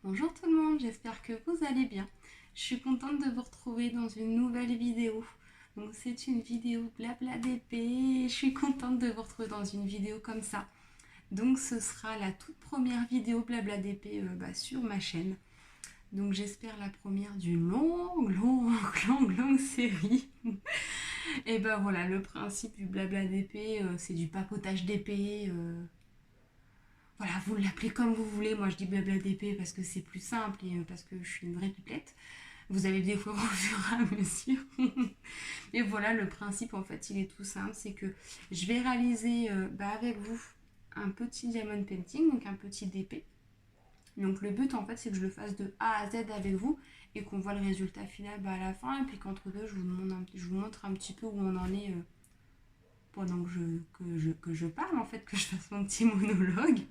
Bonjour tout le monde, j'espère que vous allez bien. Je suis contente de vous retrouver dans une nouvelle vidéo. Donc c'est une vidéo blabla d'épée. Je suis contente de vous retrouver dans une vidéo comme ça. Donc ce sera la toute première vidéo blabla d'épée sur ma chaîne. Donc j'espère la première d'une longue série. Et ben voilà, le principe du blabla d'épée, c'est du papotage d'épée. Voilà, vous l'appelez comme vous voulez. Moi, je dis blabla d'épée parce que c'est plus simple et parce que je suis une vraie pipelette. Vous allez le découvrir au fur et à mesure. Et voilà, le principe, en fait, il est tout simple. C'est que je vais réaliser avec vous un petit diamond painting, donc un petit DP. Donc le but, en fait, c'est que je le fasse de A à Z avec vous et qu'on voit le résultat final à la fin. Et puis qu'entre deux, je vous montre un petit peu où on en est pendant que je parle, en fait, que je fasse mon petit monologue.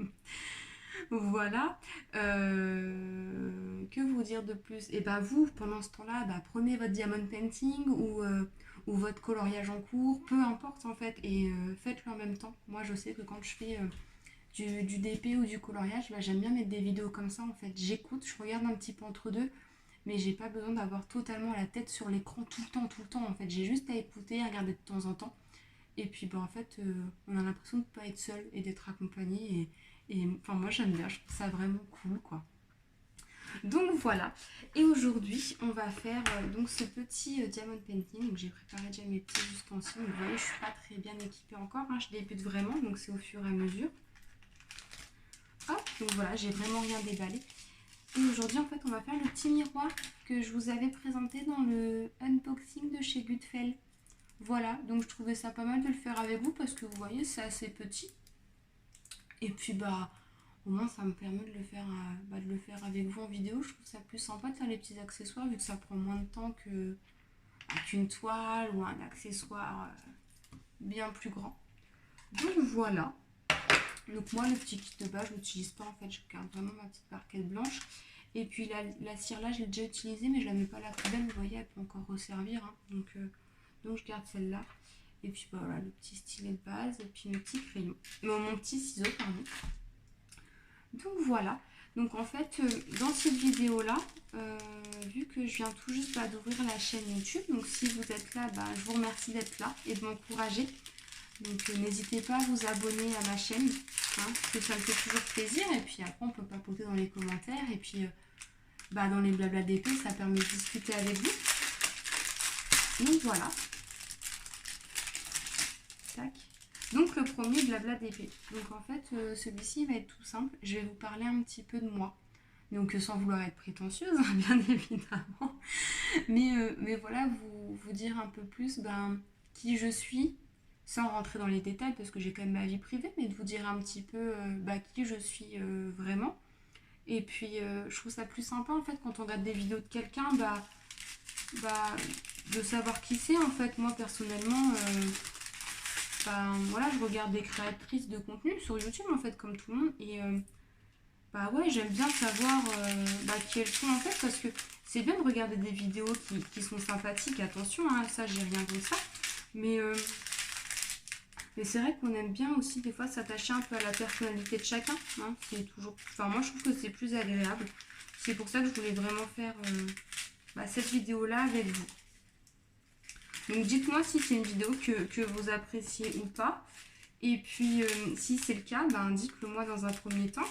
Voilà. Que vous dire de plus? Et bah vous, pendant ce temps-là, prenez votre diamond painting ou votre coloriage en cours, peu importe en fait, et faites-le en même temps. Moi je sais que quand je fais du DP ou du coloriage, j'aime bien mettre des vidéos comme ça en fait. J'écoute, je regarde un petit peu entre deux, mais j'ai pas besoin d'avoir totalement la tête sur l'écran tout le temps en fait. J'ai juste à écouter, à regarder de temps en temps. Et puis en fait, on a l'impression de ne pas être seul et d'être accompagné. Et enfin, moi j'aime bien, je trouve ça vraiment cool quoi. Donc voilà. Et aujourd'hui, on va faire donc ce petit diamond painting. Donc j'ai préparé déjà mes petits ustensiles. Donc, vous voyez, je suis pas très bien équipée encore. Je débute vraiment, donc c'est au fur et à mesure. Hop, donc voilà, j'ai vraiment rien déballé. Et aujourd'hui, en fait, on va faire le petit miroir que je vous avais présenté dans le unboxing de chez Gutfeld. Voilà, donc je trouvais ça pas mal de le faire avec vous parce que vous voyez, c'est assez petit. Et puis au moins ça me permet de le faire avec vous en vidéo. Je trouve ça plus sympa de faire les petits accessoires vu que ça prend moins de temps qu'une toile ou un accessoire bien plus grand. Donc voilà. Donc moi le petit kit de base je l'utilise pas en fait, je garde vraiment ma petite barquette blanche. Et puis la cire là je l'ai déjà utilisée mais je la mets pas à la poubelle, vous voyez elle peut encore resservir. Hein. Donc je garde celle-là. Et puis voilà, le petit stylet de base, et puis mes petits crayons. Mon petit ciseau, pardon. Donc voilà. Donc en fait, dans cette vidéo-là, vu que je viens tout juste d'ouvrir la chaîne YouTube, donc si vous êtes là, je vous remercie d'être là et de m'encourager. Donc n'hésitez pas à vous abonner à ma chaîne, hein, parce que ça me fait toujours plaisir. Et puis après, on peut papoter dans les commentaires. Et puis dans les blabla d'épée, ça permet de discuter avec vous. Donc voilà. Tac. Donc le premier blabla d'épée. Donc en fait celui-ci va être tout simple. Je vais vous parler un petit peu de moi. Donc sans vouloir être prétentieuse, hein, bien évidemment. Mais voilà, vous dire un peu plus qui je suis, sans rentrer dans les détails parce que j'ai quand même ma vie privée, mais de vous dire un petit peu qui je suis vraiment. Et puis je trouve ça plus sympa en fait quand on regarde des vidéos de quelqu'un, de savoir qui c'est en fait. Moi personnellement, voilà, je regarde des créatrices de contenu sur YouTube en fait comme tout le monde et ouais, j'aime bien savoir qui elles sont en fait parce que c'est bien de regarder des vidéos qui sont sympathiques, attention, hein, ça j'ai rien contre ça, mais c'est vrai qu'on aime bien aussi des fois s'attacher un peu à la personnalité de chacun, hein, c'est toujours, enfin moi je trouve que c'est plus agréable, c'est pour ça que je voulais vraiment faire cette vidéo là avec vous. Donc dites-moi si c'est une vidéo que vous appréciez ou pas. Et puis si c'est le cas, dites-le moi dans un premier temps.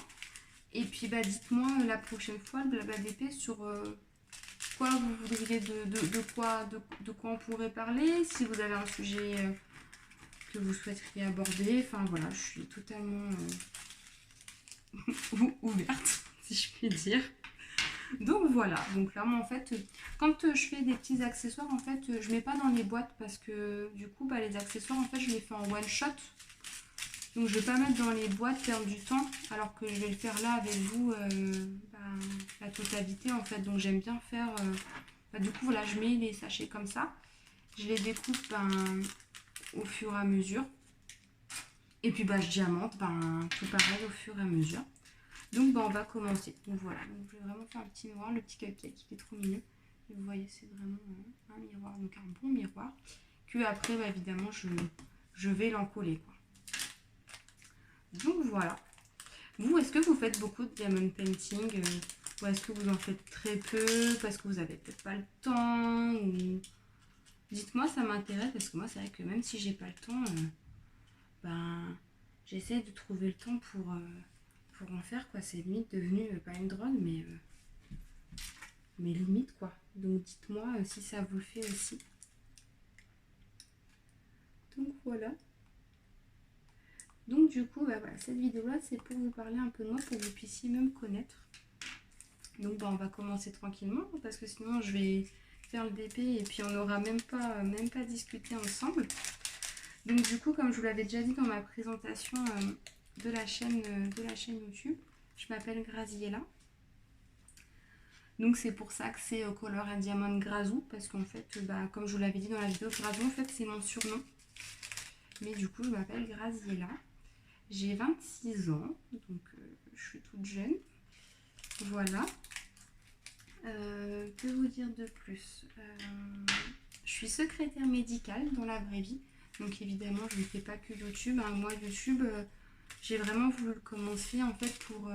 Et puis dites-moi la prochaine fois le blabla d'épée sur quoi vous voudriez de quoi on pourrait parler. Si vous avez un sujet que vous souhaiteriez aborder. Enfin voilà, je suis totalement ouverte, si je puis dire. Donc voilà, donc là moi en fait quand je fais des petits accessoires en fait je mets pas dans les boîtes parce que du coup les accessoires en fait je les fais en one shot, donc je vais pas mettre dans les boîtes, perdre du temps alors que je vais le faire là avec vous la totalité en fait. Donc j'aime bien faire du coup voilà, je mets les sachets comme ça, je les découpe au fur et à mesure et puis je diamante tout pareil au fur et à mesure. Donc on va commencer. Donc voilà, donc, je vais vraiment faire un petit miroir, le petit cupcake qui est trop mignon. Et vous voyez, c'est vraiment un miroir, donc un bon miroir. Que après, évidemment, je vais l'encoller. Donc voilà. Vous, est-ce que vous faites beaucoup de diamond painting Ou est-ce que vous en faites très peu parce que vous avez peut-être pas le temps ou... Dites-moi, ça m'intéresse parce que moi, c'est vrai que même si j'ai pas le temps, ben, j'essaie de trouver le temps pour en faire, quoi. C'est limite devenu, pas une drogue, mais limite, quoi. Donc, dites-moi si ça vous le fait aussi. Donc, voilà. Donc, du coup, bah, voilà, cette vidéo-là, c'est pour vous parler un peu de moi, pour que vous puissiez me connaître. Donc, bah, on va commencer tranquillement, parce que sinon, je vais faire le DP et puis on n'aura même pas discuté ensemble. Donc du coup, comme je vous l'avais déjà dit dans ma présentation de la chaîne YouTube, je m'appelle Graziella. Donc c'est pour ça que c'est Color and Diamond Grazou, parce qu'en fait, bah, comme je vous l'avais dit dans la vidéo, Grazou en fait c'est mon surnom. Mais du coup, je m'appelle Graziella. J'ai 26 ans, donc je suis toute jeune. Voilà. Que vous dire de plus je suis secrétaire médicale dans la vraie vie. Donc évidemment, je ne fais pas que YouTube. Hein. Moi, YouTube, j'ai vraiment voulu le commencer en fait pour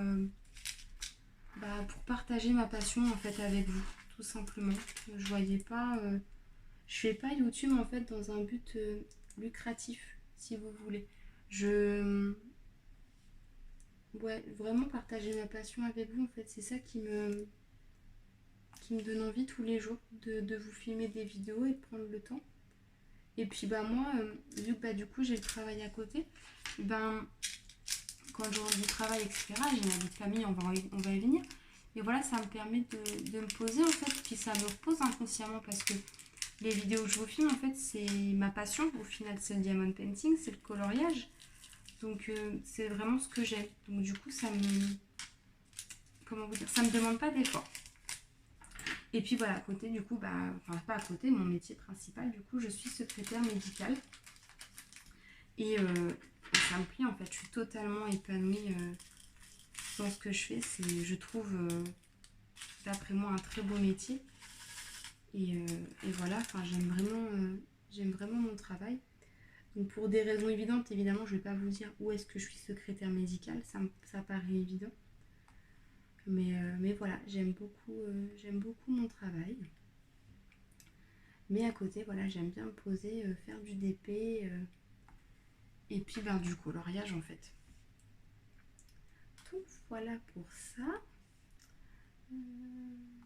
partager ma passion en fait avec vous, tout simplement. Je voyais pas, je fais pas YouTube en fait dans un but lucratif, si vous voulez. Ouais, vraiment partager ma passion avec vous en fait, c'est ça qui me donne envie tous les jours de vous filmer des vidéos et de prendre le temps. Et puis bah moi, vu que bah, du coup j'ai le travail à côté, ben quand j'aurai du travail, etc., j'ai ma vie de famille, on va y venir. Et voilà, ça me permet de me poser en fait, puis ça me repose inconsciemment parce que les vidéos que je vous filme en fait, c'est ma passion. Au final, c'est le diamond painting, c'est le coloriage. Donc c'est vraiment ce que j'aime. Donc du coup, comment vous dire, ça me demande pas d'effort. Et puis voilà, à côté, du coup, bah, enfin pas à côté, mon métier principal, du coup, je suis secrétaire médicale. Et ça me plaît en fait, je suis totalement épanouie dans ce que je fais. Je trouve, d'après moi, un très beau métier. Et voilà, enfin, j'aime vraiment mon travail. Donc pour des raisons évidentes, évidemment, je ne vais pas vous dire où est-ce que je suis secrétaire médicale, ça paraît évident. Mais voilà, j'aime beaucoup mon travail. Mais à côté, voilà, j'aime bien me poser, faire du DP et puis ben, du coloriage en fait. Donc voilà pour ça.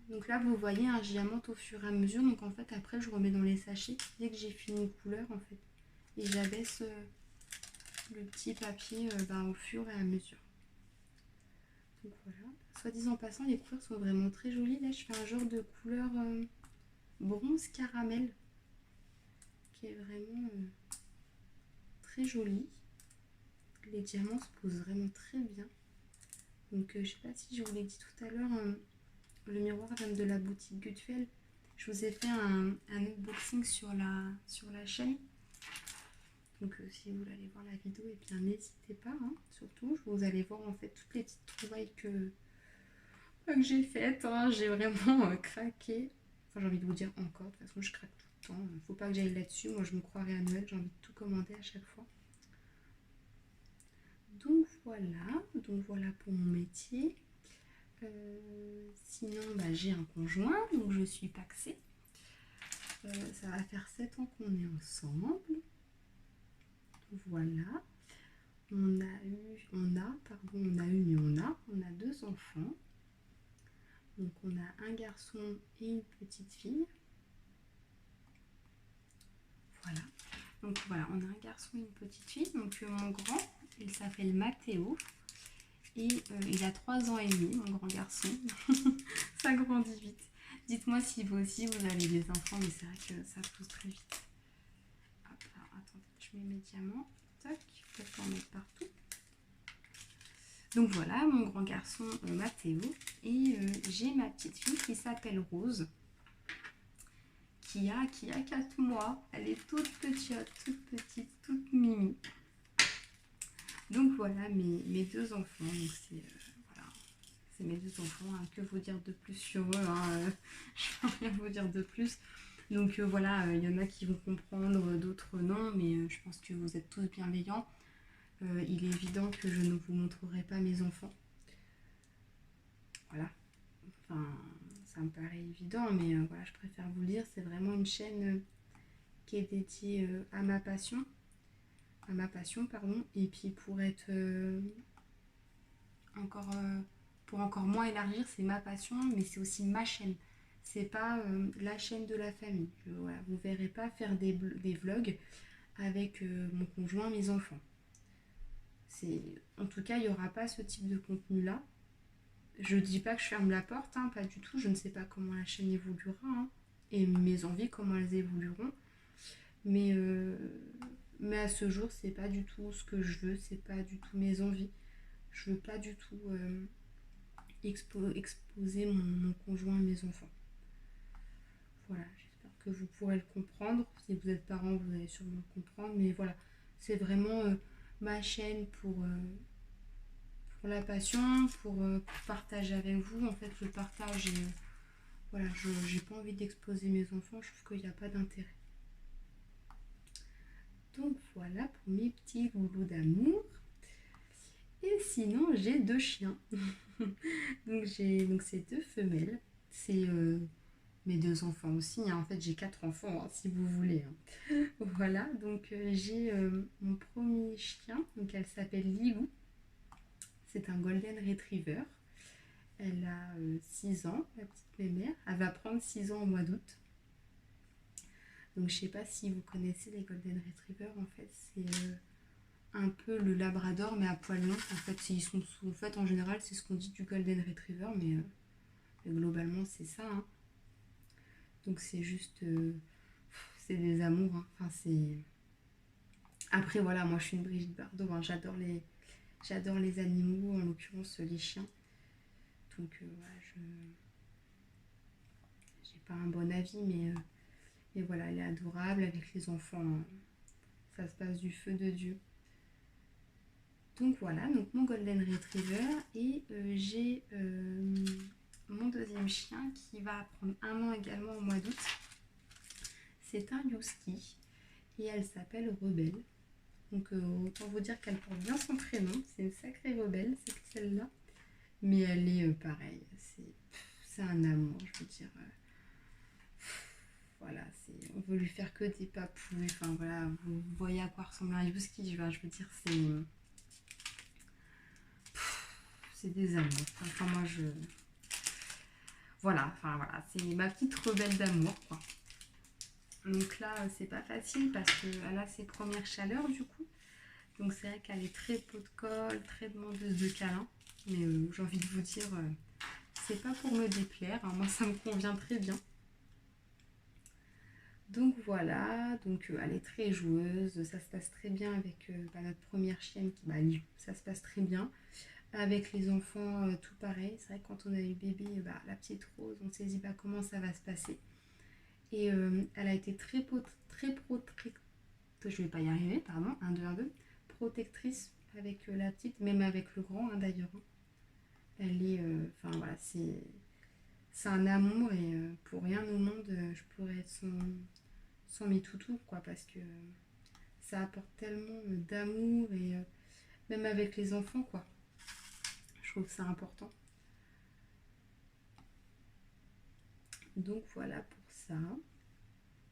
Donc là, vous voyez, hein, j'y amante au fur et à mesure. Donc en fait, après, je remets dans les sachets dès que j'ai fini une couleur en fait. Et j'abaisse le petit papier ben, au fur et à mesure. Donc voilà. Soit disant passant, les couleurs sont vraiment très jolies. Là, je fais un genre de couleur bronze caramel qui est vraiment très jolie. Les diamants se posent vraiment très bien. Donc je sais pas si je vous l'ai dit tout à l'heure, le miroir vient de la boutique Gutfeld. Je vous ai fait un unboxing sur la chaîne. Donc si vous voulez aller voir la vidéo, et bien n'hésitez pas, hein, surtout. Vous allez voir en fait toutes les petites trouvailles que j'ai faites. Hein. J'ai vraiment craqué. Enfin, j'ai envie de vous dire encore, de toute façon je craque tout le temps. Faut pas que j'aille là-dessus. Moi je me croirais à Noël, j'ai envie de tout commander à chaque fois. Donc voilà pour mon métier. Sinon, bah, j'ai un conjoint, donc je suis paxée. Ça va faire 7 ans qu'on est ensemble. Voilà. On a 2 enfants. Donc on a un garçon et une petite fille. Voilà. Donc voilà, on a un garçon et une petite fille. Donc mon grand, il s'appelle Mathéo. Et il a 3 ans et demi, mon grand garçon. Ça grandit vite. Dites-moi si vous aussi vous avez des enfants, mais c'est vrai que ça pousse très vite. Hop, alors attendez, je mets mes diamants. Tac, peut-être en mettre partout. Donc voilà, mon grand garçon Mathéo. Et j'ai ma petite fille qui s'appelle Rose. Qui a 4 mois. Elle est toute petite, toute mimi. Donc voilà mes 2 enfants. Donc c'est mes 2 enfants. Hein. Que vous dire de plus sur eux, hein. Je ne peux rien vous dire de plus. Donc voilà, il y en a qui vont comprendre, d'autres non. Mais je pense que vous êtes tous bienveillants. Il est évident que je ne vous montrerai pas mes enfants. Voilà. ça me paraît évident, mais voilà, je préfère vous le dire, c'est vraiment une chaîne qui est dédiée à ma passion, pardon, et puis encore, pour encore moins élargir, c'est ma passion, mais c'est aussi ma chaîne. C'est pas la chaîne de la famille. Voilà, vous verrez pas faire des vlogs avec mon conjoint, mes enfants. En tout cas, il n'y aura pas ce type de contenu-là. Je dis pas que je ferme la porte, hein, pas du tout. Je ne sais pas comment la chaîne évoluera, hein, et mes envies, comment elles évolueront. Mais, euh, mais à ce jour, c'est pas du tout ce que je veux, c'est pas du tout mes envies. Je veux pas du tout exposer mon conjoint et mes enfants. Voilà, j'espère que vous pourrez le comprendre. Si vous êtes parent, vous allez sûrement le comprendre. Mais voilà, c'est vraiment ma chaîne pour la passion, pour partager avec vous. En fait, le partage, voilà, je n'ai pas envie d'exposer mes enfants. Je trouve qu'il n'y a pas d'intérêt. Donc voilà pour mes petits loulous d'amour. Et sinon, j'ai 2 chiens. Donc c'est 2 femelles. C'est mes 2 enfants aussi, hein. En fait, j'ai 4 enfants, hein, si vous voulez, hein. Voilà, donc j'ai mon premier chien. Donc elle s'appelle Lilou. C'est un Golden Retriever. Elle a 6 ans, la petite mémère. Elle va prendre 6 ans au mois d'août. Donc je sais pas si vous connaissez les Golden Retriever. En fait, c'est un peu le Labrador, mais à poil long. En fait, en fait, en général, c'est ce qu'on dit du Golden Retriever, mais globalement, c'est ça, hein. Donc c'est juste... c'est des amours, hein. Enfin, c'est... Après, voilà, moi, je suis une Brigitte Bardot, hein. J'adore les animaux, en l'occurrence, les chiens. Donc, voilà, j'ai pas un bon avis, mais voilà, elle est adorable avec les enfants, hein. Ça se passe du feu de Dieu. Donc voilà, donc mon Golden Retriever, et j'ai mon deuxième chien qui va prendre 1 an également au mois d'août. C'est un Husky et elle s'appelle Rebelle. Donc autant vous dire qu'elle porte bien son prénom. C'est une sacrée rebelle, c'est celle-là. Mais elle est pareille. C'est un amour, je veux dire. Voilà, on veut lui faire que des papouilles. Enfin voilà, vous voyez à quoi ressemble un Husky. Je veux dire, c'est des amours. Enfin moi voilà, c'est ma petite rebelle d'amour, quoi. Donc là, c'est pas facile parce qu'elle a ses premières chaleurs du coup. Donc c'est vrai qu'elle est très pot de colle, très demandeuse de câlins. Mais j'ai envie de vous dire, c'est pas pour me déplaire, hein. Moi ça me convient très bien. Donc voilà, donc elle est très joueuse, ça se passe très bien avec notre première chienne qui ça se passe très bien. Avec les enfants, tout pareil. C'est vrai que quand on a eu bébé, la petite Rose, on s'est dit comment ça va se passer. Et elle a été très je vais pas y arriver, pardon, 1, 2, 1, 2, protectrice avec la petite, même avec le grand, hein, d'ailleurs. Elle est, enfin voilà, c'est un amour, et pour rien au monde, je pourrais être son mitoutou, quoi, parce que ça apporte tellement d'amour, et même avec les enfants, quoi. Je trouve ça important. Donc voilà pour ça.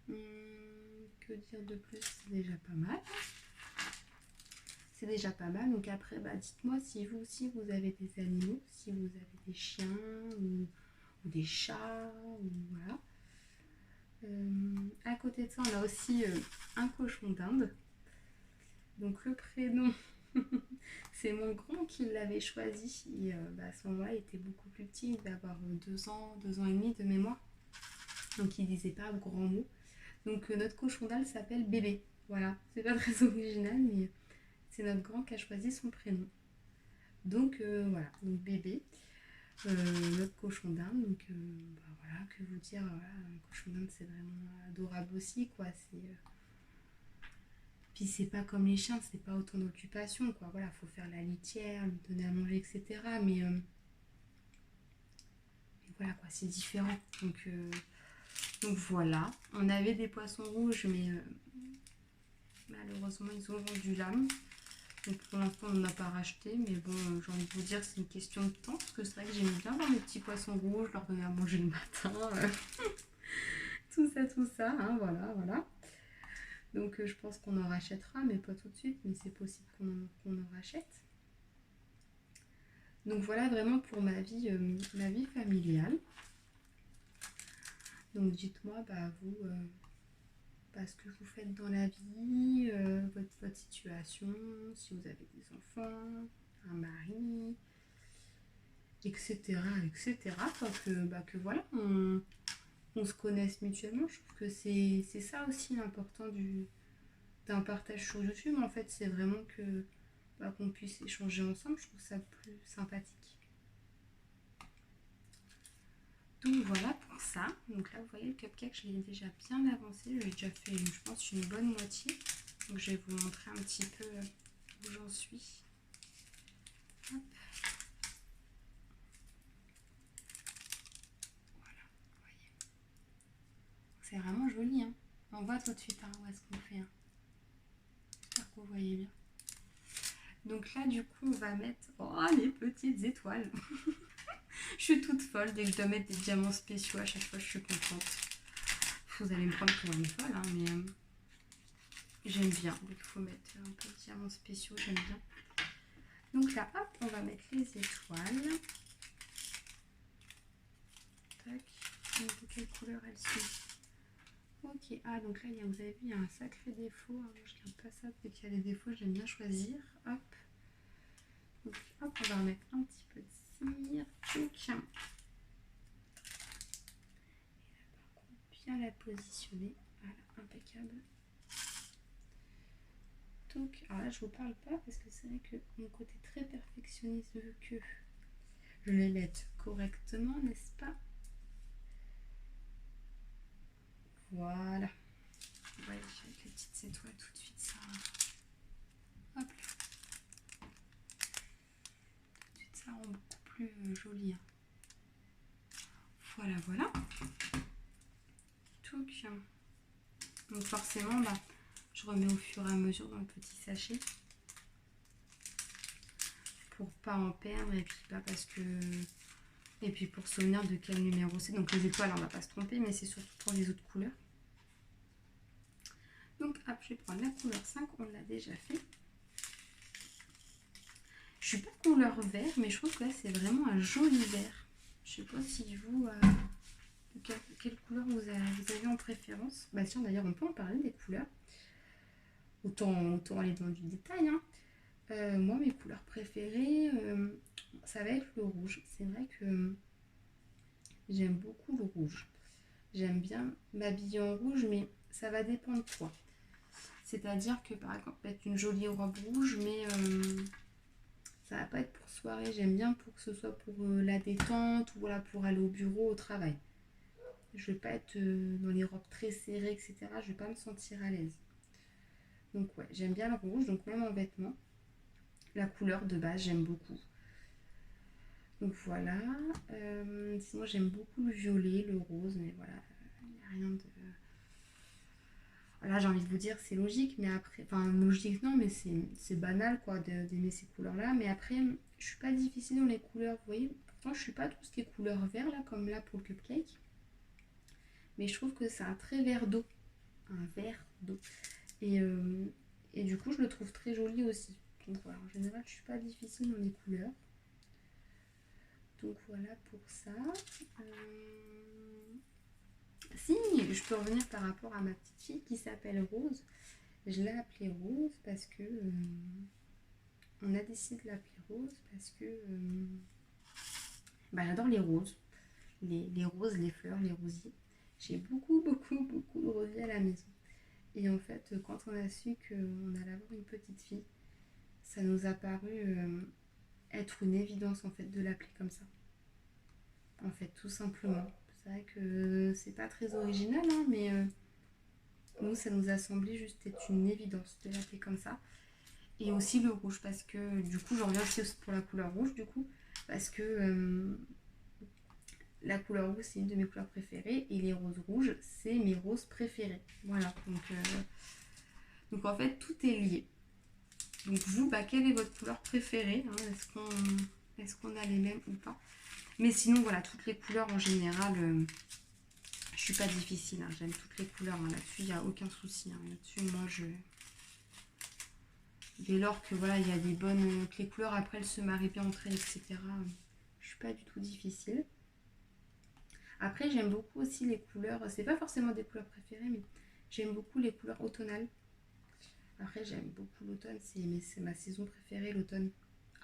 Que dire de plus? C'est déjà pas mal. C'est déjà pas mal. Donc après, dites-moi si vous aussi vous avez des animaux, si vous avez des chiens ou des chats, ou voilà. À côté de ça, on a aussi un cochon d'Inde. Donc le prénom, c'est mon grand qui l'avait choisi. Et à ce moment-là, il était beaucoup plus petit. Il devait avoir 2 ans, 2 ans et demi de mémoire. Donc il disait pas grand mot. Donc notre cochon d'Inde s'appelle Bébé. Voilà, c'est pas très original, mais c'est notre grand qui a choisi son prénom. Donc voilà, donc Bébé, notre cochon d'Inde. Donc voilà, que vous dire, voilà, un cochon d'Inde c'est vraiment adorable aussi, quoi. Puis c'est pas comme les chiens, c'est pas autant d'occupation, quoi. Voilà, faut faire la litière, lui donner à manger, etc. Mais voilà, quoi, c'est différent. Donc voilà, on avait des poissons rouges, mais malheureusement ils ont vendu l'âme. Donc pour l'instant on n'en a pas racheté, mais bon j'ai envie de vous dire c'est une question de temps, parce que c'est vrai que j'aime bien voir mes petits poissons rouges, leur donner à manger le matin, tout ça, hein, voilà, voilà. Donc je pense qu'on en rachètera, mais pas tout de suite, mais c'est possible qu'on en rachète. Donc voilà vraiment pour ma vie familiale. Donc dites-moi, vous, ce que vous faites dans la vie, votre situation, si vous avez des enfants, un mari, etc. etc. Que voilà, on se connaisse mutuellement. Je trouve que c'est ça aussi l'important d'un partage sur YouTube. En fait, c'est vraiment que qu'on puisse échanger ensemble. Je trouve ça plus sympathique. Donc voilà pour ça. Donc là, vous voyez, le cupcake, je l'ai déjà bien avancé. J'ai déjà fait, je pense, une bonne moitié. Donc je vais vous montrer un petit peu où j'en suis. Hop. Voilà, vous voyez. C'est vraiment joli, hein. On voit tout de suite où est-ce qu'on fait. Hein. J'espère que vous voyez bien. Donc là, du coup, on va mettre les petites étoiles. Je suis toute folle. Dès que je dois mettre des diamants spéciaux, à chaque fois, je suis contente. Vous allez me prendre pour une folle, hein, mais j'aime bien. Dès qu'il faut mettre un peu de diamants spéciaux, j'aime bien. Donc là, hop, on va mettre les étoiles. Tac. Donc, de quelle couleur elles sont? Ok, donc là, vous avez vu, il y a un sacré défaut. Moi, je garde pas ça. Dès qu'il y a des défauts, j'aime bien choisir. Hop. Donc, hop, on va remettre un petit peu de cire. Touc. Bien la positionner. Voilà, impeccable. Donc, alors là, je vous parle pas parce que c'est vrai que mon côté très perfectionniste veut que je les mette correctement, n'est-ce pas? Voilà. Vous voyez, avec les petites étoiles tout de suite, ça. Hop. Tout de suite, ça rend beaucoup plus joli. Hein. Voilà, voilà. Touc. Donc forcément, je remets au fur et à mesure dans le petit sachet pour pas en perdre et puis parce que pour se souvenir de quel numéro c'est. Donc les étoiles, on va pas se tromper, mais c'est surtout pour les autres couleurs. Donc hop, je vais prendre la couleur 5, on l'a déjà fait. Je suis pas couleur vert, mais je trouve que là c'est vraiment un joli vert. Je sais pas si vous quelle couleur vous avez en préférence. Tiens, d'ailleurs on peut en parler des couleurs. Autant aller dans du détail. Hein. Moi, mes couleurs préférées, ça va être le rouge. C'est vrai que j'aime beaucoup le rouge. J'aime bien m'habiller en rouge, mais ça va dépendre quoi. C'est-à-dire que par exemple, mettre une jolie robe rouge, mais ça va pas être pour soirée. J'aime bien pour que ce soit pour la détente ou voilà, pour aller au bureau, au travail. Je vais pas être dans les robes très serrées, etc. Je vais pas me sentir à l'aise. Donc ouais, j'aime bien le rouge, donc même en vêtements. La couleur de base, j'aime beaucoup. Donc voilà. Sinon, j'aime beaucoup le violet, le rose, mais voilà, il n'y a rien de... Voilà, j'ai envie de vous dire, c'est logique, mais après... Enfin, logique non, mais c'est banal, quoi, d'aimer ces couleurs-là. Mais après, je suis pas difficile dans les couleurs, vous voyez. Pourtant, je suis pas tout ce qui est couleur vert, là, comme là pour le cupcake. Mais je trouve que c'est un très vert d'eau. Un vert d'eau. Et du coup, je le trouve très joli aussi. Donc voilà, en général, je suis pas difficile dans les couleurs. Donc voilà pour ça. Si, je peux revenir par rapport à ma petite fille qui s'appelle Rose. Je l'ai appelée Rose parce que... on a décidé de l'appeler Rose parce que... j'adore les roses. Les roses, les fleurs, les rosiers. J'ai beaucoup de rosiers à la maison. Et en fait, quand on a su qu'on allait avoir une petite fille, ça nous a paru être une évidence en fait de l'appeler comme ça. En fait, tout simplement. C'est vrai que c'est pas très original, hein, mais nous, ça nous a semblé juste être une évidence de l'appeler comme ça. Et aussi le rouge, parce que du coup, j'en reviens aussi pour la couleur rouge, du coup, parce que la couleur rouge, c'est une de mes couleurs préférées, et les roses rouges, c'est mes roses préférées. Voilà, donc en fait, tout est lié. Donc vous, bah, quelle est votre couleur préférée, hein? Est-ce qu'on a les mêmes ou pas? Mais sinon, voilà, toutes les couleurs en général, je suis pas difficile, hein, j'aime toutes les couleurs, hein, là-dessus, il n'y a aucun souci. Hein, là-dessus, moi, dès lors que voilà, il y a des bonnes. Que les couleurs après elles se marient bien entre elles, etc. Je suis pas du tout difficile. Après, j'aime beaucoup aussi les couleurs. C'est pas forcément des couleurs préférées, mais j'aime beaucoup les couleurs automnales. Après, j'aime beaucoup l'automne, c'est ma saison préférée, l'automne.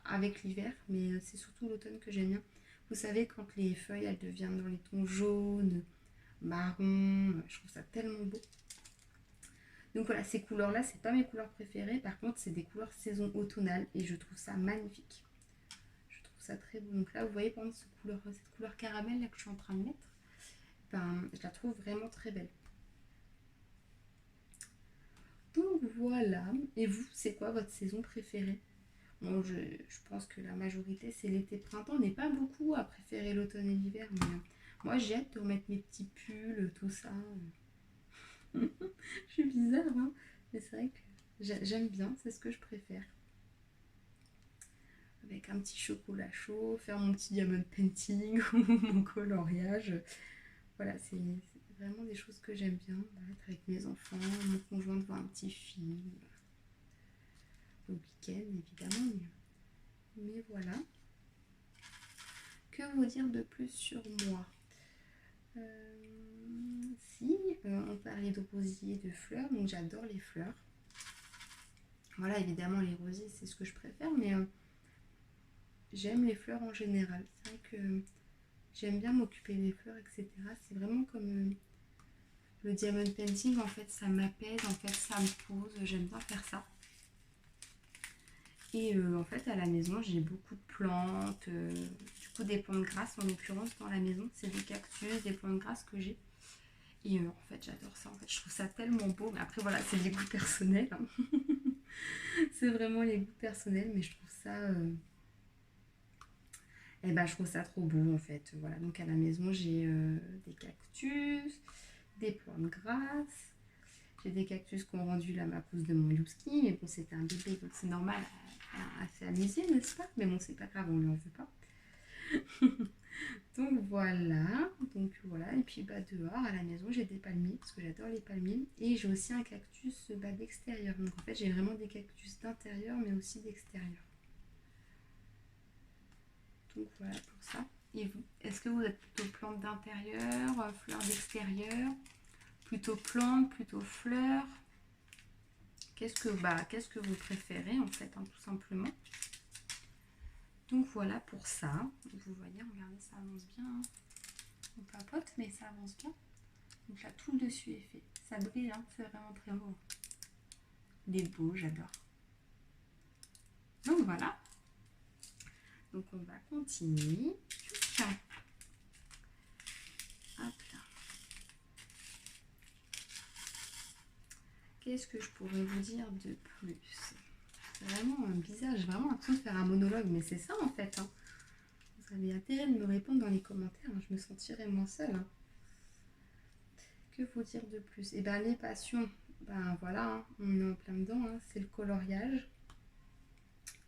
Avec l'hiver, mais c'est surtout l'automne que j'aime bien. Vous savez, quand les feuilles elles deviennent dans les tons jaunes, marron, je trouve ça tellement beau. Donc voilà, ces couleurs-là, c'est pas mes couleurs préférées. Par contre, c'est des couleurs saison automnale et je trouve ça magnifique. Je trouve ça très beau. Donc là, vous voyez, par exemple, cette couleur caramel là, que je suis en train de mettre, ben, je la trouve vraiment très belle. Donc voilà. Et vous, c'est quoi votre saison préférée? Bon, je pense que la majorité, c'est l'été-printemps. On n'est pas beaucoup à préférer l'automne et l'hiver, mais moi, j'ai hâte de remettre mes petits pulls, tout ça. Je suis bizarre, hein, mais c'est vrai que j'aime bien, c'est ce que je préfère. Avec un petit chocolat chaud, faire mon petit diamond painting ou mon coloriage. Voilà, c'est vraiment des choses que j'aime bien. Être avec mes enfants, mon conjoint devant un petit film. Le week-end, évidemment. Mais voilà. Que vous dire de plus sur moi? Si, on parlait de rosiers, de fleurs, donc j'adore les fleurs. Voilà, évidemment, les rosiers, c'est ce que je préfère, mais j'aime les fleurs en général. C'est vrai que j'aime bien m'occuper des fleurs, etc. C'est vraiment comme le diamond painting, en fait, ça m'apaise, en fait, ça me pose. J'aime bien faire ça. Et en fait, à la maison, j'ai beaucoup de plantes, du coup, des plantes grasses en l'occurrence dans la maison. C'est des cactus, des plantes grasses que j'ai. Et en fait, j'adore ça. En fait, je trouve ça tellement beau. Mais après, voilà, c'est des goûts personnels. Hein. C'est vraiment les goûts personnels, mais je trouve ça. Eh ben, je trouve ça trop beau en fait. Voilà, donc à la maison, j'ai des cactus, des plantes grasses. J'ai des cactus qui ont rendu la ma pousse de mon Yuski, mais bon, c'était un bébé, donc c'est normal, elle s'est amusée, n'est-ce pas? Mais bon, c'est pas grave, on lui en veut pas. Donc voilà, et puis bah, dehors à la maison j'ai des palmiers parce que j'adore les palmiers et j'ai aussi un cactus bah, d'extérieur. Donc en fait j'ai vraiment des cactus d'intérieur mais aussi d'extérieur. Donc voilà pour ça. Et vous, est-ce que vous êtes plutôt plante d'intérieur, fleurs d'extérieur, plutôt plante, plutôt fleurs? Qu'est-ce que vous préférez en fait, hein, tout simplement. Donc voilà pour ça. Vous voyez, regardez, ça avance bien. Hein. On papote, mais ça avance bien. Donc là, tout le dessus est fait. Ça brille, hein, c'est vraiment très beau. Il est beau, j'adore. Donc voilà. Donc on va continuer. Hop là. Qu'est-ce que je pourrais vous dire de plus? C'est vraiment bizarre, j'ai vraiment l'impression de faire un monologue, mais c'est ça en fait. Hein. Vous avez intérêt de me répondre dans les commentaires, hein, je me sentirais moins seule. Hein. Que vous dire de plus? Et bien les passions, ben voilà, hein, on est en plein dedans, hein, c'est le coloriage,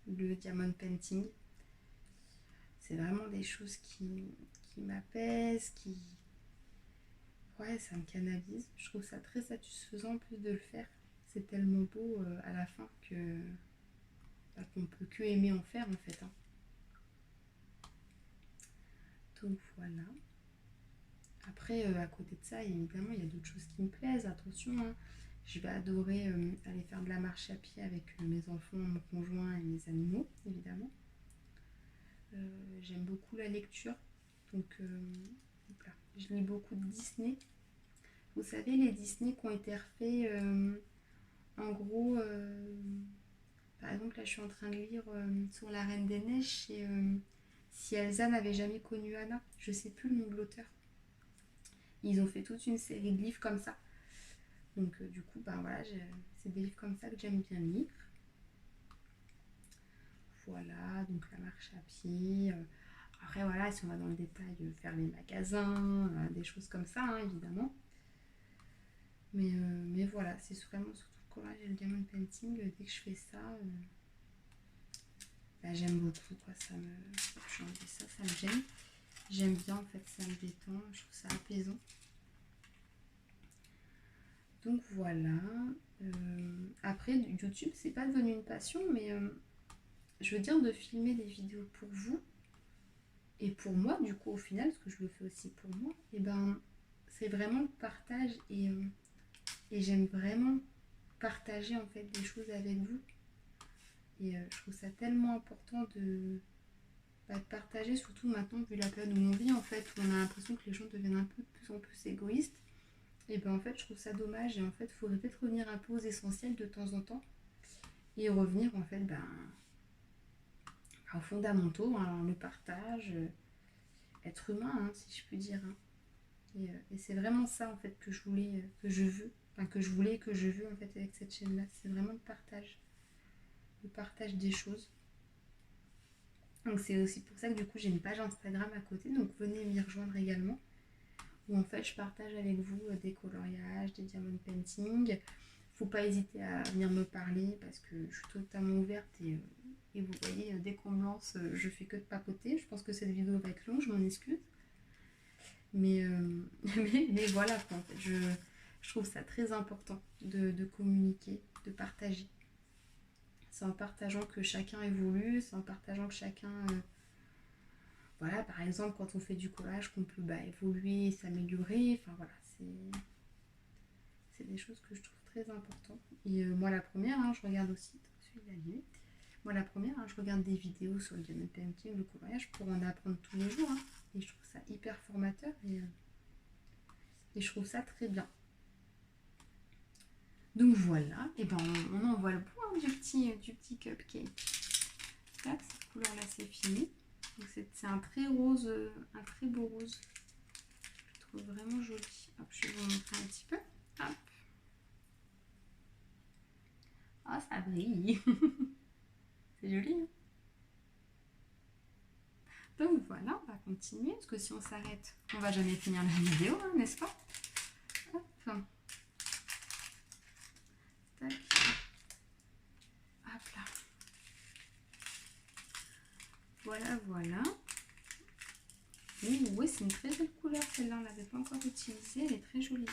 le diamond painting. C'est vraiment des choses qui m'apaisent, Ouais, ça me canalise. Je trouve ça très satisfaisant en plus de le faire. C'est tellement beau à la fin qu'on peut que aimer en faire en fait. Hein. Donc voilà. Après, à côté de ça, évidemment, il y a d'autres choses qui me plaisent. Attention, hein. Je vais adorer aller faire de la marche à pied avec mes enfants, mon conjoint et mes animaux, évidemment. J'aime beaucoup la lecture. Donc, voilà. Je lis beaucoup de Disney. Vous savez, les Disney qui ont été refaits, en gros, par exemple, là, je suis en train de lire sur la Reine des Neiges, si Elsa n'avait jamais connu Anna. Je sais plus le nom de l'auteur. Ils ont fait toute une série de livres comme ça. Donc du coup, ben voilà, c'est des livres comme ça que j'aime bien lire. Voilà, donc la marche à pied. Après voilà, si on va dans le détail, faire les magasins, des choses comme ça, hein, évidemment. Mais voilà, c'est vraiment surtout le collage et le diamond painting. Dès que je fais ça, bah, j'aime beaucoup, quoi. Ça me... Je vais enlever ça, ça me gêne. J'aime bien, en fait, ça me détend. Je trouve ça apaisant. Donc voilà. Après, YouTube, c'est pas devenu une passion, mais je veux dire de filmer des vidéos pour vous et pour moi, du coup, au final, parce que je le fais aussi pour moi, et ben, c'est vraiment le partage et j'aime vraiment partager en fait des choses avec vous. Et je trouve ça tellement important de partager, surtout maintenant, vu la période où on vit, en fait, où on a l'impression que les gens deviennent un peu de plus en plus égoïstes. Et ben en fait, je trouve ça dommage. Et en fait, il faudrait peut-être revenir un peu aux essentiels de temps en temps. Et revenir, en fait, aux fondamentaux, hein, le partage, être humain, hein, si je puis dire. Hein. Et c'est vraiment ça, en fait, que je voulais, que je veux. Enfin, que je voulais et que je veux, en fait, avec cette chaîne-là. C'est vraiment le partage. Le partage des choses. Donc c'est aussi pour ça que du coup j'ai une page Instagram à côté, donc venez m'y rejoindre également, où en fait je partage avec vous des coloriages, des diamond painting. Faut pas hésiter à venir me parler parce que je suis totalement ouverte et vous voyez, dès qu'on me lance, je fais que de papoter. Je pense que cette vidéo va être longue, je m'en excuse. Mais, mais voilà, quoi, en fait, je trouve ça très important de communiquer, de partager. C'est en partageant que chacun évolue, c'est en partageant que chacun... voilà, par exemple, quand on fait du collage, qu'on peut évoluer, s'améliorer. Enfin voilà, c'est des choses que je trouve très importantes. Et moi, la première, hein, je regarde aussi... Moi, la première, hein, je regarde des vidéos sur le diamond painting, le coloriage, pour en apprendre tous les jours. Hein. Et je trouve ça hyper formateur et je trouve ça très bien. Donc voilà, et ben on envoie le bout hein, du petit cupcake. Là, cette couleur-là, c'est fini. C'est un très rose, un très beau rose. Je trouve vraiment joli. Hop, je vais vous montrer un petit peu. Hop. Ah, ça brille. C'est joli. Hein, donc voilà, on va continuer. Parce que si on s'arrête, on va jamais finir la vidéo, hein, n'est-ce pas? Hop. Tac. Hop là. Voilà, voilà. Oui, c'est une très belle couleur celle-là, on ne l'avait pas encore utilisée, elle est très jolie.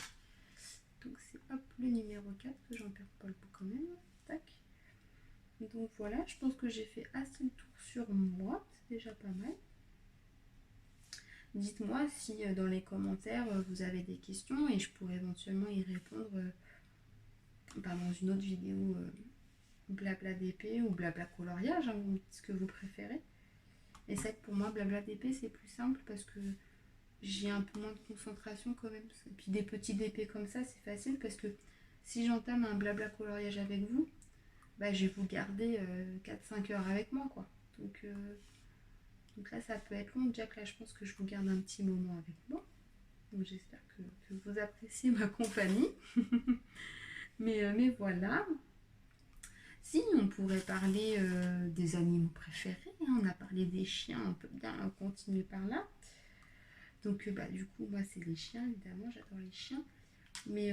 Donc c'est hop le numéro 4 que j'en perds pas le bout quand même. Tac. Donc voilà, je pense que j'ai fait assez le tour sur moi, c'est déjà pas mal. Dites-moi si dans les commentaires vous avez des questions et je pourrais éventuellement y répondre dans une autre vidéo blabla d'épée ou blabla coloriage, hein, vous me dites ce que vous préférez. Et c'est vrai que pour moi blabla d'épée c'est plus simple parce que j'ai un peu moins de concentration quand même. Et puis des petits DP comme ça, c'est facile parce que si j'entame un blabla coloriage avec vous, je vais vous garder 4-5 heures avec moi, quoi. Donc là, ça peut être long. Déjà que là, je pense que je vous garde un petit moment avec moi. Donc j'espère que vous appréciez ma compagnie. mais voilà. Si, on pourrait parler des animaux préférés. Hein. On a parlé des chiens, on peut bien continuer par là. Donc du coup, moi, c'est les chiens, évidemment. J'adore les chiens. Mais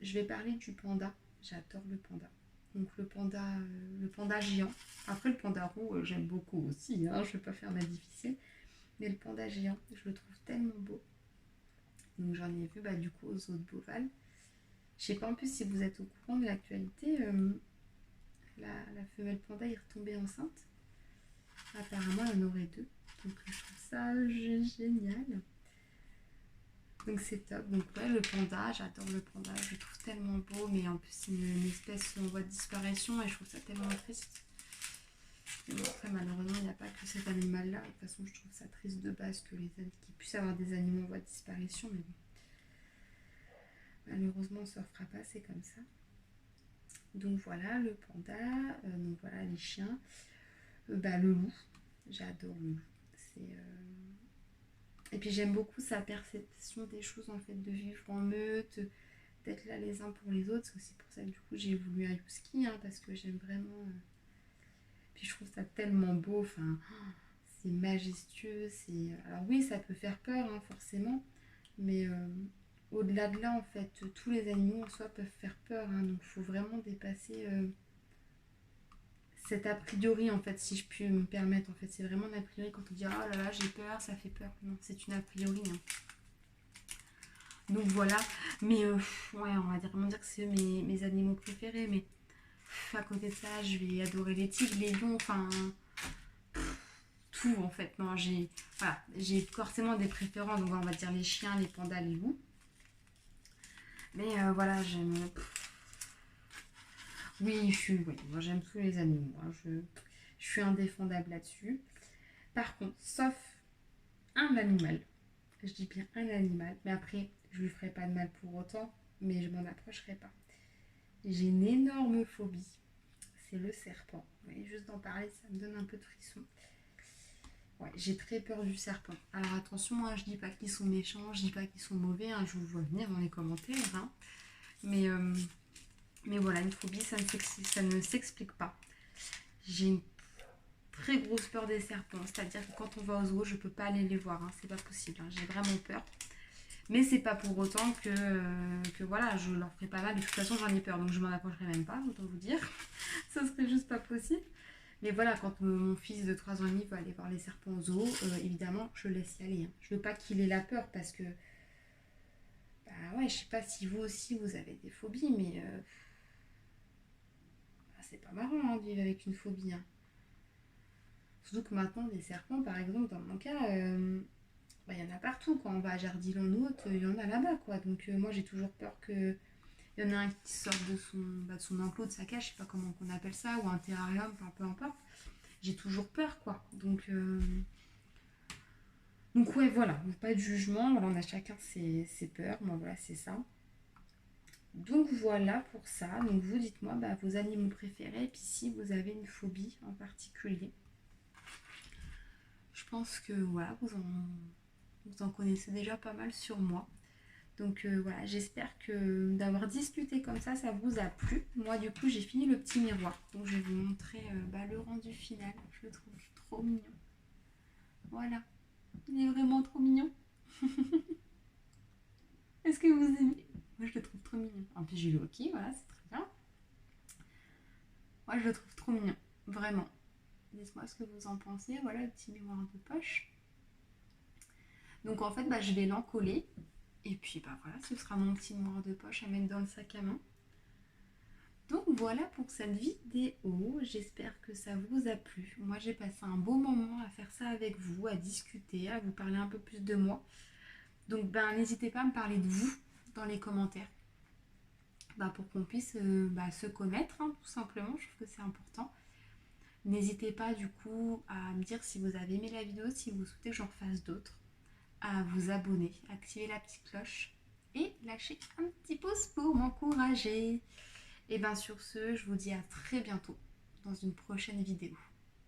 je vais parler du panda. J'adore le panda. Donc le panda géant. Après le panda roux, j'aime beaucoup aussi. Hein, je ne vais pas faire ma difficile. Mais le panda géant, je le trouve tellement beau. Donc j'en ai vu du coup aux zoo de Beauval. Je sais pas en plus si vous êtes au courant de l'actualité. La femelle panda est retombée enceinte. Apparemment, elle en aurait deux. Donc je trouve ça génial. Donc c'est top. Donc ouais, le panda, j'adore le panda, je le trouve tellement beau, mais en plus c'est une espèce en voie de disparition et je trouve ça tellement triste. Et bon, après malheureusement il n'y a pas que cet animal-là. De toute façon je trouve ça triste de base que qu'ils puissent avoir des animaux en voie de disparition, mais bon. Malheureusement on ne se refera pas, c'est comme ça. Donc voilà le panda, donc voilà les chiens. Le loup, j'adore le loup. Et puis j'aime beaucoup sa perception des choses en fait, de vivre en meute, d'être là les uns pour les autres. C'est aussi pour ça que du coup j'ai voulu un husky, hein, parce que j'aime vraiment. Puis je trouve ça tellement beau, enfin, c'est majestueux. Alors oui, ça peut faire peur, hein, forcément, mais au-delà de là, en fait, tous les animaux en soi peuvent faire peur. Hein, donc il faut vraiment dépasser cet a priori, en fait, si je puis me permettre. En fait, c'est vraiment un a priori quand on dit oh là là, j'ai peur, ça fait peur. Non, c'est une a priori, hein. Donc voilà, mais ouais, on va vraiment dire que c'est mes animaux préférés, mais à côté de ça, je vais adorer les tigres, les lions, enfin, tout en fait. Non, voilà, j'ai forcément des préférences, donc on va dire les chiens, les pandas, les loups. Mais voilà, oui, oui, moi j'aime tous les animaux, hein. Je suis indéfendable là-dessus. Par contre, sauf un animal, je dis bien un animal, mais après, je lui ferai pas de mal pour autant, mais je m'en approcherai pas. J'ai une énorme phobie, c'est le serpent. Ouais, juste d'en parler, ça me donne un peu de frisson. Ouais, j'ai très peur du serpent. Alors attention, hein, je dis pas qu'ils sont méchants, je dis pas qu'ils sont mauvais, hein, je vous vois venir dans les commentaires. Hein. Mais, euh, mais voilà, une phobie, ça ne s'explique pas. J'ai une très grosse peur des serpents, c'est-à-dire que quand on va au zoo, je peux pas aller les voir, hein, c'est pas possible, hein, j'ai vraiment peur. Mais c'est pas pour autant que voilà, je leur ferai pas mal. De toute façon, j'en ai peur, donc je m'en approcherai même pas, autant vous dire. Ça serait juste pas possible. Mais voilà, quand mon fils de 3 ans et demi va aller voir les serpents au zoo, évidemment, je laisse y aller. Hein. Je veux pas qu'il ait la peur parce que, bah ouais, je sais pas si vous aussi vous avez des phobies, mais bah, c'est pas marrant hein, de vivre avec une phobie. Hein. Surtout que maintenant, des serpents, par exemple, dans mon cas, bah, y en a partout. Quand on va à Jardiland-Haute, il y en a là-bas, quoi. Donc moi, j'ai toujours peur que il y en a un qui sorte de son enclos, de sa cage, je sais pas comment on appelle ça, ou un terrarium, enfin, peu importe. J'ai toujours peur, quoi. Donc ouais, voilà, pas de jugement, voilà, on a chacun ses peurs, moi voilà, c'est ça. Donc voilà pour ça, donc vous dites-moi bah, vos animaux préférés, et puis si vous avez une phobie en particulier. Je pense que voilà, vous en connaissez déjà pas mal sur moi. Donc voilà, j'espère que d'avoir discuté comme ça vous a plu. Moi du coup j'ai fini le petit miroir, donc je vais vous montrer bah, le rendu final. Je le trouve trop mignon. Voilà, il est vraiment trop mignon. Est-ce que vous aimez? Moi je le trouve trop mignon. En plus j'ai le hockey, voilà, c'est très bien. Moi je le trouve trop mignon, vraiment. Dites-moi ce que vous en pensez. Voilà le petit miroir de poche. Donc en fait bah, je vais l'encoller. Et puis bah voilà, ce sera mon petit miroir de poche à mettre dans le sac à main. Donc voilà pour cette vidéo, j'espère que ça vous a plu. Moi j'ai passé un beau moment à faire ça avec vous, à discuter, à vous parler un peu plus de moi. Donc ben n'hésitez pas à me parler de vous dans les commentaires. Pour qu'on puisse se connaître, hein, tout simplement, je trouve que c'est important. N'hésitez pas du coup à me dire si vous avez aimé la vidéo, si vous souhaitez que j'en fasse d'autres, à vous abonner, activer la petite cloche et lâcher un petit pouce pour m'encourager. Et bien sur ce, je vous dis à très bientôt dans une prochaine vidéo.